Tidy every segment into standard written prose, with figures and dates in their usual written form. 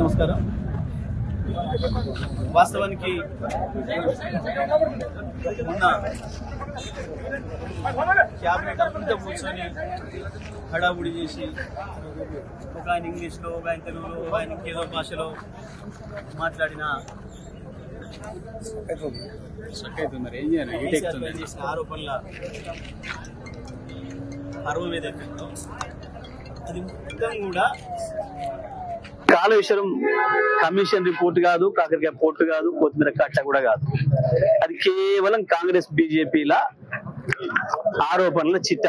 నమస్కారం. వాస్తవానికి మొన్న క్యాబినెట్ అంతా కూర్చొని హడావుడి చేసి ఒక ఆయన ఇంగ్లీష్లో, ఒక ఆయన తెలుగులో, ఒక ఆయన ఏదో భాషలో మాట్లాడిన చేసిన ఆరోపణల పర్వం ఏదైతే అది మొత్తం కూడా కాళేశ్వరం కమిషన్ రిపోర్ట్ కాదు, కాకరకాయ పోర్టు కాదు, కొత్తిమీర కట్ట కూడా కాదు. అది కేవలం కాంగ్రెస్ బీజేపీల ఆరోపణల చిట్ట.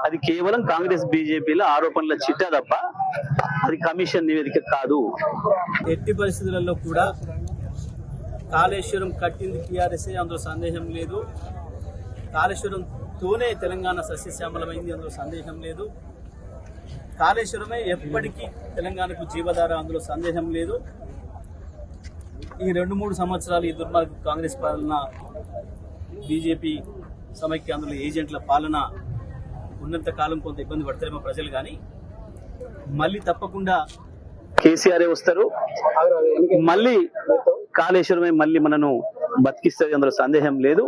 అది కేవలం కాంగ్రెస్ బీజేపీల ఆరోపణల చిట్ట తప్ప అది కమిషన్ నివేదిక కాదు. ఎట్టి పరిస్థితులలో కూడా కాళేశ్వరం కట్టింది టీఆర్ఎస్, అందులో సందేహం లేదు. కాళేశ్వరంతోనే తెలంగాణ సస్యశ్యామలమైంది, అందులో సందేహం లేదు. కాళేశ్వరమే ఎప్పటికీ తెలంగాణకు జీవధార, అందులో సందేహం లేదు. ఈ 2-3 సంవత్సరాలు ఈ దుర్మార్గ కాంగ్రెస్ పాలన, బీజేపీ సమైక్య అందులో ఏజెంట్ల పాలన ఉన్నంత కాలం కొంత ఇబ్బంది పడతారేమో ప్రజలు, కానీ మళ్ళీ తప్పకుండా కేసీఆర్ వస్తారు. మళ్ళీ కాళేశ్వరమే మళ్ళీ మనను బతికిస్తుంది, అందులో సందేహం లేదు.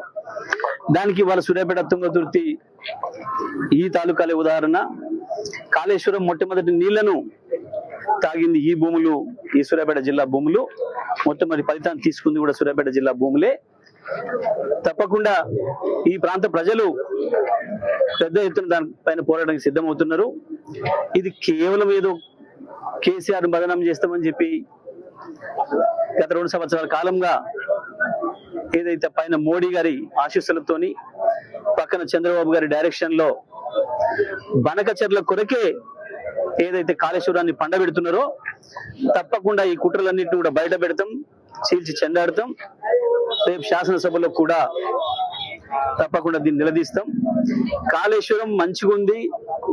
దానికి వాళ్ళ సూర్యాపేట తుంగతుర్తి ఈ తాలూకాలే ఉదాహరణ. కాళేశ్వరం మొట్టమొదటి నీళ్లను తాగింది ఈ భూములు, ఈ సూర్యాపేట జిల్లా భూములు. మొట్టమొదటి ఫలితాన్ని తీసుకుంది కూడా సూర్యాపేట జిల్లా భూములే. తప్పకుండా ఈ ప్రాంత ప్రజలు పెద్ద ఎత్తున దానిపైన పోరాటానికి సిద్ధమవుతున్నారు. ఇది కేవలం ఏదో కేసీఆర్ బదనాం చేస్తామని చెప్పి గత 2 సంవత్సరాల కాలంగా ఏదైతే పైన మోడీ గారి ఆశీస్సులతోని, పక్కన చంద్రబాబు గారి డైరెక్షన్ లో బనకచెర్ల కొరకే ఏదైతే కాళేశ్వరాన్ని పండబెడుతున్నారో, తప్పకుండా ఈ కుట్రలన్నింటినీ కూడా బయట పెడతాం, చీల్చి చెండాడతాం. రేపు శాసనసభలో కూడా తప్పకుండా దీన్ని నిలదీస్తాం. కాళేశ్వరం మంచిగా ఉంది,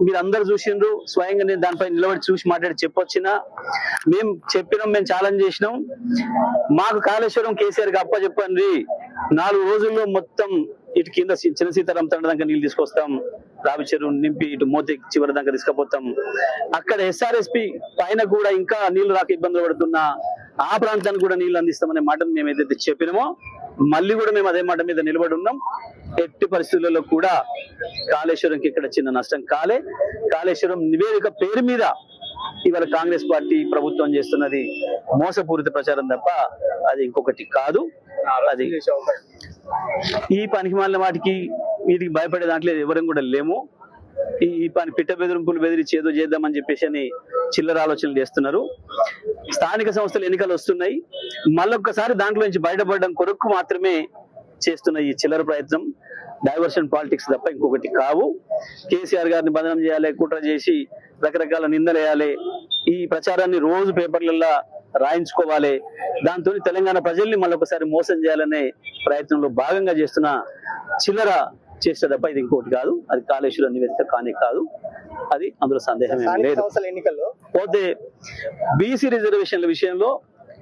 మీరు అందరు చూసిండ్రు. స్వయంగా నేను దానిపై నిలబడి చూసి మాట్లాడి చెప్పొచ్చినా, మేము చెప్పినాం, మేము ఛాలెంజ్ చేసినాం. మాకు కాళేశ్వరం కేసీఆర్కి అప్పచెప్పండి, 4 రోజుల్లో మొత్తం ఇటు కింద చిన్న సీతారాం తండ దాకా నీళ్ళు తీసుకొస్తాం, రావి చెరువు నింపి ఇటు మోతి చివరి దాకా తీసుకుపోతాం. అక్కడ ఎస్ఆర్ఎస్పి పైన కూడా ఇంకా నీళ్లు రాక ఇబ్బందులు పడుతున్నా ఆ ప్రాంతానికి కూడా నీళ్లు అందిస్తామనే మాటను మేము ఏదైతే చెప్పినామో మళ్ళీ కూడా మేము అదే మాట మీద నిలబడి ఉన్నాం. ఎట్టి పరిస్థితులలో కూడా కాళేశ్వరంకి ఇక్కడ చిన్న నష్టం కాలే. కాళేశ్వరం నివేదిక పేరు మీద ఇవాళ కాంగ్రెస్ పార్టీ ప్రభుత్వం చేస్తున్నది మోసపూరిత ప్రచారం తప్ప అది ఇంకొకటి కాదు. అది ఈ పనికి మాలిన వాటికి వీటికి భయపడే దాంట్లో ఎవరం కూడా లేము. ఈ పని పిట్ట బెదిరింపులు బెదిరించి ఏదో చేద్దామని చెప్పేసి అని చిల్లర ఆలోచనలు చేస్తున్నారు. స్థానిక సంస్థలు ఎన్నికలు వస్తున్నాయి, మళ్ళొక్కసారి దాంట్లో నుంచి బయటపడడం కొరకు మాత్రమే చేస్తున్న ఈ చిల్లర ప్రయత్నం డైవర్షన్ పాలిటిక్స్ తప్ప ఇంకొకటి కావు. కేసీఆర్ గారిని బదనం చేయాలి, కుట్ర చేసి రకరకాల నిందలు వేయాలి, ఈ ప్రచారాన్ని రోజు పేపర్లలో రాయించుకోవాలి, దాంతో తెలంగాణ ప్రజల్ని మళ్ళొకసారి మోసం చేయాలనే ప్రయత్నంలో భాగంగా చేస్తున్న చిల్లర చేస్తే తప్ప ఇది ఇంకోటి కాదు. అది కాళేశ్వరం నివేదిక కానే కాదు, అది అందులో సందేహం ఏమీ లేదు. ఎన్నికల్లో పోతే బీసీ రిజర్వేషన్ల విషయంలో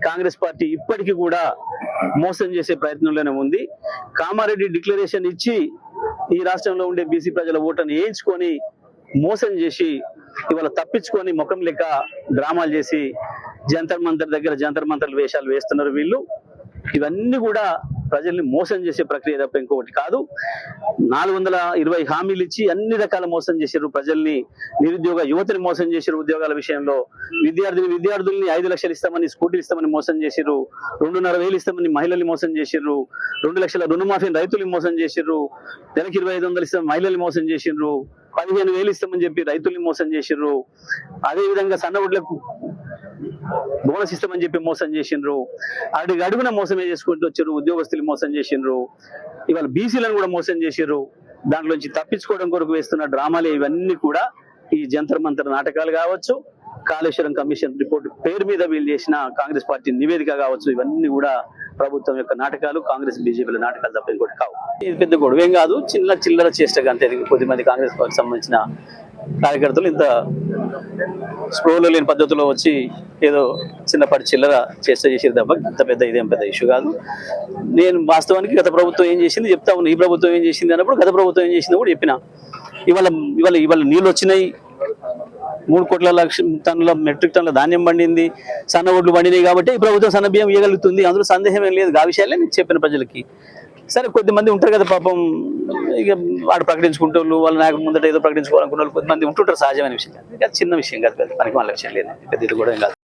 కాంగ్రెస్ పార్టీ ఇప్పటికీ కూడా మోసం చేసే ప్రయత్నంలోనే ఉంది. కామారెడ్డి డిక్లరేషన్ ఇచ్చి ఈ రాష్ట్రంలో ఉండే బీసీ ప్రజల ఓటును వేయించుకొని మోసం చేసి ఇవాళ తప్పించుకొని ముఖం లెక్క డ్రామాలు చేసి జంతర్ మంతర్ దగ్గర జంతర్ మంతర్ల వేషాలు వేస్తున్నారు వీళ్ళు. ఇవన్నీ కూడా ప్రజల్ని మోసం చేసే ప్రక్రియ తప్ప ఇంకొకటి కాదు. 420 హామీలు ఇచ్చి అన్ని రకాల మోసం చేశారు ప్రజల్ని. నిరుద్యోగ యువతిని మోసం చేశారు, ఉద్యోగాల విషయంలో విద్యార్థుల్ని 5 లక్షలు ఇస్తామని స్కూటీలు ఇస్తామని మోసం చేశారు, 2,500 ఇస్తామని మహిళల్ని మోసం చేశారు, 2 లక్షల రుణమాఫీని రైతుల్ని మోసం చేశారు, నెలకి 2,500 ఇస్తామని మహిళల్ని మోసం చేశారు, 15,000 ఇస్తామని చెప్పి రైతుల్ని మోసం చేశారు. అదే విధంగా సన్నబుడ్లకు బోనస్ ఇస్తామని చెప్పి మోసం చేసిండ్రు. అడుగున మోసమే చేసుకుంటూ వచ్చారు, ఉద్యోగస్తులు మోసం చేసిండ్రు. ఇవాళ బీసీలను కూడా మోసం చేశారు. దాంట్లోంచి తప్పించుకోవడం కొరకు వేస్తున్న డ్రామాలే ఇవన్నీ కూడా. ఈ జంతర్ మంతర్ నాటకాలు కావచ్చు, కాళేశ్వరం కమిషన్ రిపోర్ట్ పేరు మీద వీళ్ళు చేసిన కాంగ్రెస్ పార్టీ నివేదిక కావచ్చు, ఇవన్నీ కూడా ప్రభుత్వం యొక్క నాటకాలు, కాంగ్రెస్ బీజేపీల నాటకాలు తప్ప ఇంకోటి కావు. ఇది పెద్ద గొడవేం కాదు, చిల్లర చేష్టగా అంతే. కొద్దిమంది కాంగ్రెస్ పార్టీకి సంబంధించిన కార్యకర్తలు ఇంత స్ప్రోలో లేని పద్ధతిలో వచ్చి ఏదో చిన్నపాటి చిల్లర చేసేది తప్ప ఇంత పెద్ద ఇదేం పెద్ద ఇష్యూ కాదు. నేను వాస్తవానికి గత ప్రభుత్వం ఏం చేసింది చెప్తా ఉన్నా, ఈ ప్రభుత్వం ఏం చేసింది అన్నప్పుడు గత ప్రభుత్వం ఏం చేసిందో కూడా చెప్పిన. ఇవాళ నీళ్ళు వచ్చినాయి, 3 కోట్ల టన్నుల మెట్రిక్ టన్నుల ధాన్యం పండింది, సన్న ఒడ్లు పండినాయి కాబట్టి ఈ ప్రభుత్వం సన్న బియ్యం ఇవ్వగలుగుతుంది. అందులో సందేహం ఏం లేదు. ఆ విషయాలే నేను చెప్పిన ప్రజలకి. సరే కొద్దిమంది ఉంటారు కదా పాపం, ఇక వాడు ప్రకటించుకుంటూ వాళ్ళ నాయకుడు ముందట ఏదో ప్రకటించుకోవాలనుకున్న వాళ్ళు కొద్దిమంది ఉంటుంటారు, సహజమైన విషయం కాదు. చిన్న విషయం కాదు, పనికి వాళ్ళ విషయం లేదు, పెద్ద ఇది కూడా ఏం కాదు.